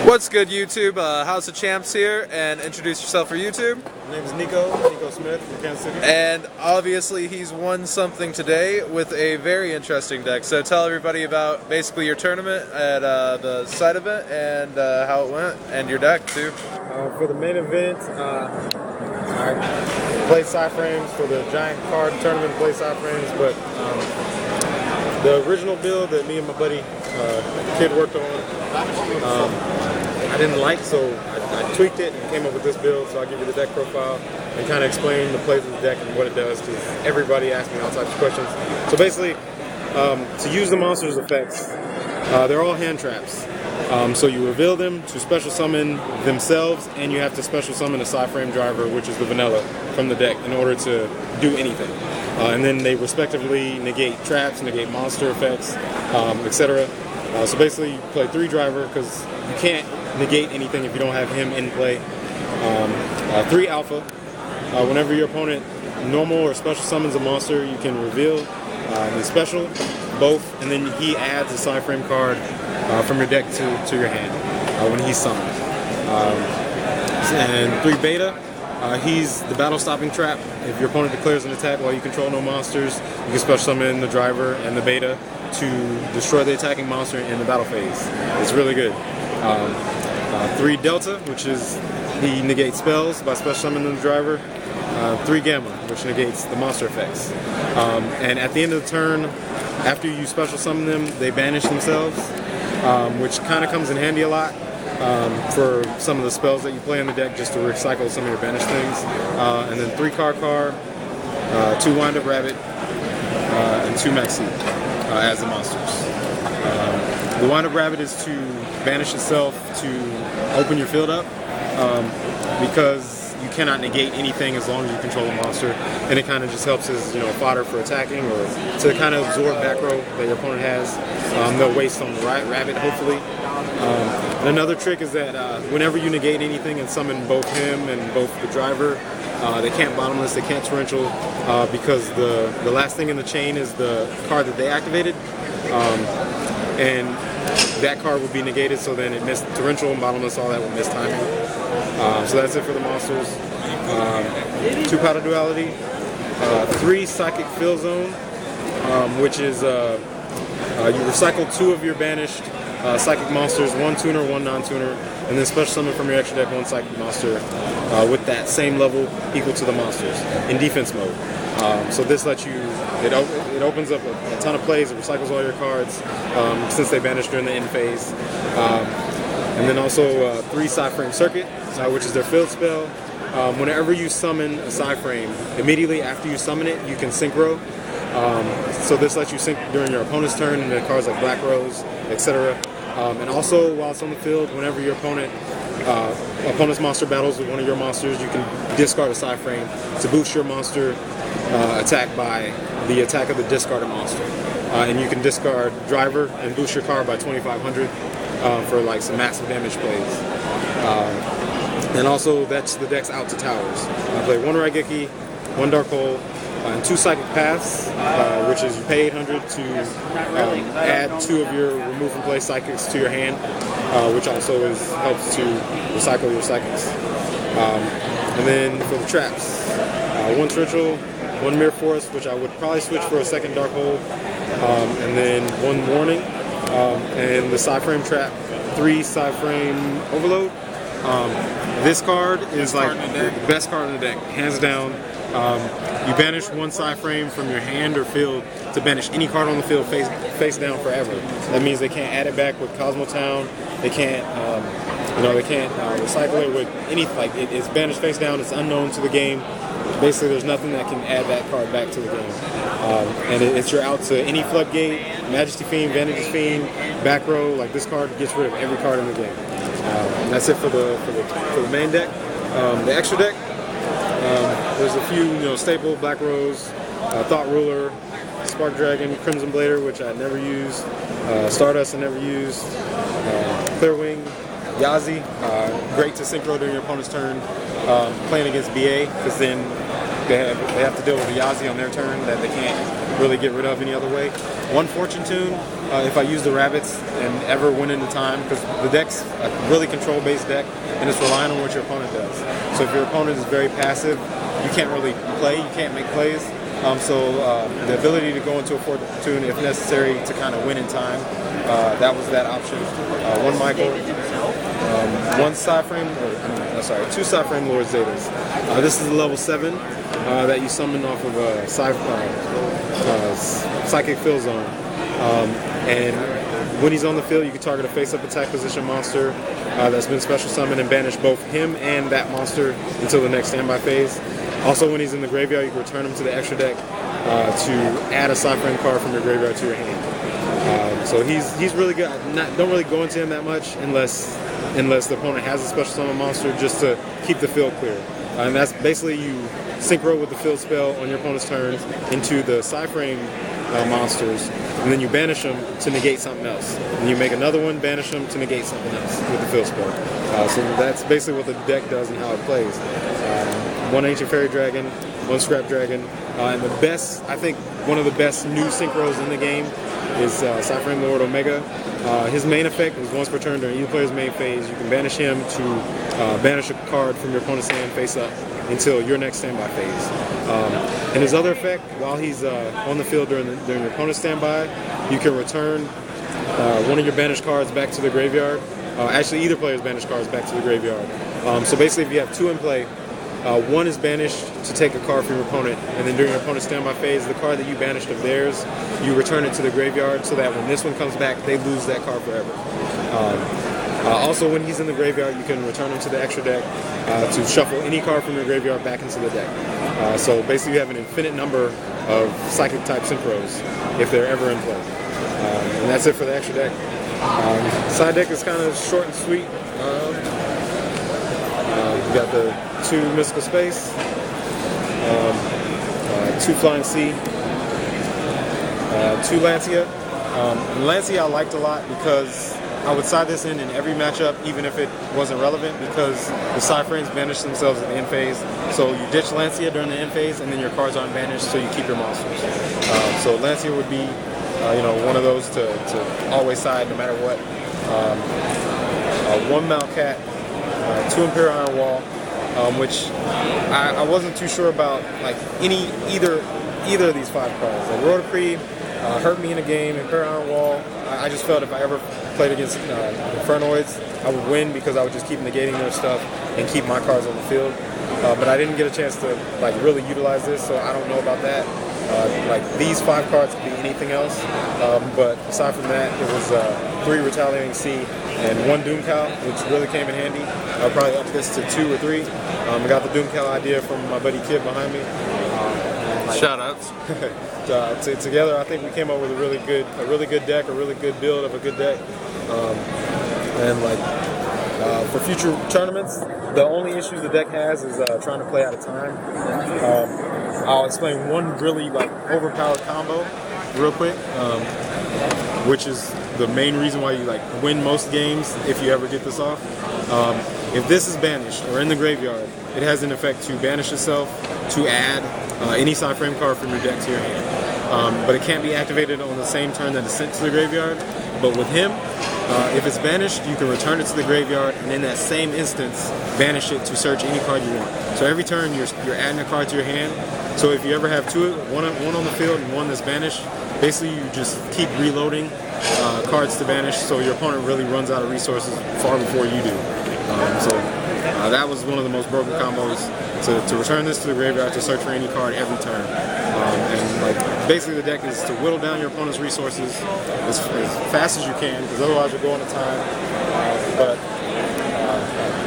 What's good, YouTube? House of Champs here, and introduce yourself for YouTube. My name is Niko Smith from Kansas City. And obviously he's won something today with a very interesting deck. So tell everybody about basically your tournament at the side event and how it went, and your deck too. For the main event, I played PSY-Frames. For the Giant card tournament, played PSY-Frames, but the original build that me and my buddy Kid worked on, I didn't like, so I tweaked it and came up with this build. So I'll give you the deck profile and kind of explain the plays of the deck and what it does, because everybody asks me all types of questions. So basically, to use the monster's effects, they're all hand traps. So you reveal them to special summon themselves, and you have to special summon a PSY-Frame driver, which is the vanilla, from the deck in order to do anything. And then they respectively negate traps, negate monster effects, etc. So basically you play 3 driver, because you can't negate anything if you don't have him in play. 3 alpha. Whenever your opponent normal or special summons a monster, you can reveal the special, both, and then he adds a PSY-Frame card from your deck to your hand when he's summoned. And 3 beta. He's the battle stopping trap. If your opponent declares an attack while you control no monsters, you can special summon the driver and the beta to destroy the attacking monster in the battle phase. It's really good. 3 delta, which is he negates spells by special summoning the driver. 3 gamma, which negates the monster effects. And at the end of the turn, after you special summon them, they banish themselves, which kind of comes in handy a lot for some of the spells that you play in the deck, just to recycle some of your banished things. And then 3 card, 2 wind-up rabbit, and 2 maxi as the monsters. The wind-up rabbit is to banish itself to open your field up, because you cannot negate anything as long as you control a monster, and it kind of just helps as fodder for attacking, or to kind of absorb back row that your opponent has. They'll waste on the rabbit, hopefully. And another trick is that whenever you negate anything and summon both him and both the driver, they can't bottomless, they can't torrential, because the last thing in the chain is the card that they activated, and that card would be negated, so then it missed torrential and bottomless, all that would miss timing. So that's it for the monsters. 2 powder duality, 3 psychic fill zone, which is you recycle 2 of your banished psychic monsters, 1 tuner, 1 non-tuner, and then special summon from your extra deck 1 psychic monster with that same level equal to the monsters in defense mode. So this lets you, it opens up a ton of plays, it recycles all your cards since they banished during the end phase. And then also 3 PSY-Frame circuit, which is their field spell. Whenever you summon a PSY-Frame, immediately after you summon it, you can synchro. So this lets you sync during your opponent's turn into cards like Black Rose, etc. And also, while it's on the field, whenever your opponent's monster battles with one of your monsters, you can discard a PSY-Frame to boost your monster attack by the attack of the discarded monster. And you can discard driver and boost your card by 2,500 for like some massive damage plays. And also, that's the deck's out to towers. I play 1 Raigeki, 1 Dark Hole, and 2 Psychic Paths, which is you pay 800 to add 2 of your remove from play psychics to your hand, which also helps to recycle your psychics. And then for the traps, 1 Torrential, 1 Mirror Forest, which I would probably switch for a second Dark Hole, and then 1 Warning, and the PSY-Frame trap, 3 PSY-Frame Overload. This card is like the best card in the deck, hands down. You banish 1 PSY-Frame from your hand or field to banish any card on the field face down forever. That means they can't add it back with Kozmo Town. They can't, they can't recycle it with anything. Like it's banished face down. It's unknown to the game. Basically, there's nothing that can add that card back to the game. And it's your out to any floodgate, Majesty Fiend, Vantage's Fiend, back row. Like this card gets rid of every card in the game. And that's it for the main deck. The extra deck. There's a few, staple, Black Rose, Thought Ruler, Spark Dragon, Crimson Blader, which I never used, Stardust I never used, Clearwing, Yazi, great to synchro during your opponent's turn, playing against BA, because then they have to deal with a Yazi on their turn that they can't really get rid of any other way. One fortune tune, if I use the rabbits and ever win into time, because the deck's a really control-based deck, and it's relying on what your opponent does. So if your opponent is very passive, you can't really play, you can't make plays. So the ability to go into a fortune if necessary to kind of win in time, that was that option. One Michael, one PSY-Frame, two PSY-Frame Lord Zetas. This is a level 7 that you summon off of a Psychic Fill Zone. And when he's on the field, you can target a face-up attack position monster that's been special summoned and banish both him and that monster until the next standby phase. Also, when he's in the graveyard, you can return him to the extra deck to add a PSY-Frame card from your graveyard to your hand. So he's really good. Don't really go into him that much unless the opponent has a special summon monster, just to keep the field clear. And that's basically you synchro with the field spell on your opponent's turn into the PSY-Frame monsters, and then you banish them to negate something else. And you make another one, banish them to negate something else with the field spell. So that's basically what the deck does and how it plays. One Ancient Fairy Dragon, one Scrap Dragon, and the best, I think, one of the best new synchros in the game is PSY-Frame Lord Omega. His main effect is once per turn during either player's main phase, you can banish him to banish a card from your opponent's hand face up until your next standby phase. And his other effect, while he's on the field during your opponent's standby, you can return one of your banished cards back to the graveyard. Actually, either player's banished cards back to the graveyard. So basically, if you have 2 in play, one is banished to take a card from your opponent, and then during your opponent's standby phase, the card that you banished of theirs, you return it to the graveyard so that when this one comes back, they lose that card forever. Also, when he's in the graveyard, you can return him to the extra deck to shuffle any card from your graveyard back into the deck. So basically, you have an infinite number of psychic-type synchros if they're ever in play. And that's it for the extra deck. Side deck is kind of short and sweet. We got the 2 Mystical Space, 2 Flying Sea, 2 Lancia. Lancia I liked a lot because I would side this in every matchup, even if it wasn't relevant, because the PSY-Frames banish themselves at the end phase. So you ditch Lancia during the end phase, and then your cards aren't banished, so you keep your monsters. So Lancia would be, one of those to always side no matter what. 1 Malcat, 2 Imperial Iron Wall, which I wasn't too sure about, like either of these 5 cards. Like Rotocree hurt me in a game. Imperial Iron Wall, I just felt if I ever played against Infernoids, I would win because I would just keep negating their stuff and keep my cards on the field. But I didn't get a chance to really utilize this, so I don't know about that. These 5 cards could be anything else, but aside from that, it was 3 Retaliating Sea and 1 Doom Cow, which really came in handy. I'll probably up this to 2 or 3. I got the Doom Cow idea from my buddy Kid behind me. Shoutouts. Together, I think we came up with a really good deck, a really good build of a good deck. For future tournaments, the only issue the deck has is trying to play out of time. I'll explain one really overpowered combo real quick, which is the main reason why you win most games if you ever get this off. If this is banished or in the graveyard, it has an effect to banish itself to add any PSY-Frame card from your deck to your hand. But it can't be activated on the same turn that it's sent to the graveyard. But with him, if it's banished, you can return it to the graveyard, and in that same instance, banish it to search any card you want. So every turn, you're adding a card to your hand. So if you ever have one on the field and one that's banished, basically you just keep reloading cards to banish, so your opponent really runs out of resources far before you do. That was one of the most broken combos, to return this to the graveyard to search for any card every turn. Basically the deck is to whittle down your opponent's resources as fast as you can, because otherwise you're going to time.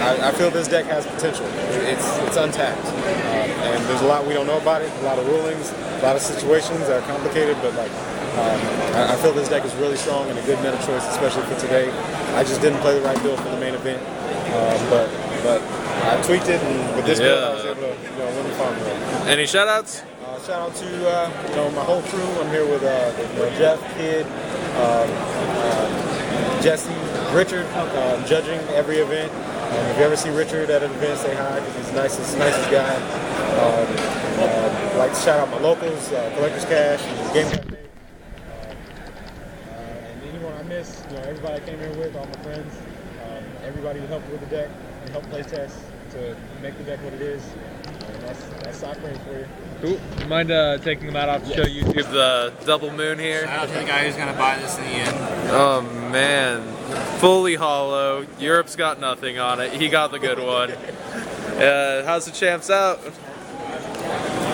I feel this deck has potential. It's untapped, and there's a lot we don't know about it. A lot of rulings, a lot of situations that are complicated. But I feel this deck is really strong and a good meta choice, especially for today. I just didn't play the right build for the main event, but I tweaked it, and with this build, I was able to win the farm build. Any shoutouts? Shout out to my whole crew. I'm here with Jeff, Kid, Jesse, Richard, judging every event. If you ever see Richard at an event, say hi, because he's the nicest guy. I'd like to shout out my locals, Collector's Cash, Game Cafe. And anyone I miss, everybody I came here with, all my friends, everybody who helped with the deck and helped play test to make the deck what it is. That's PSY-Frame for you. Cool. You mind taking them out to show YouTube the double moon here? Shout out to the guy who's going to buy this in the end. Oh man, fully hollow. Europe's got nothing on it. He got the good one. How's the champs out?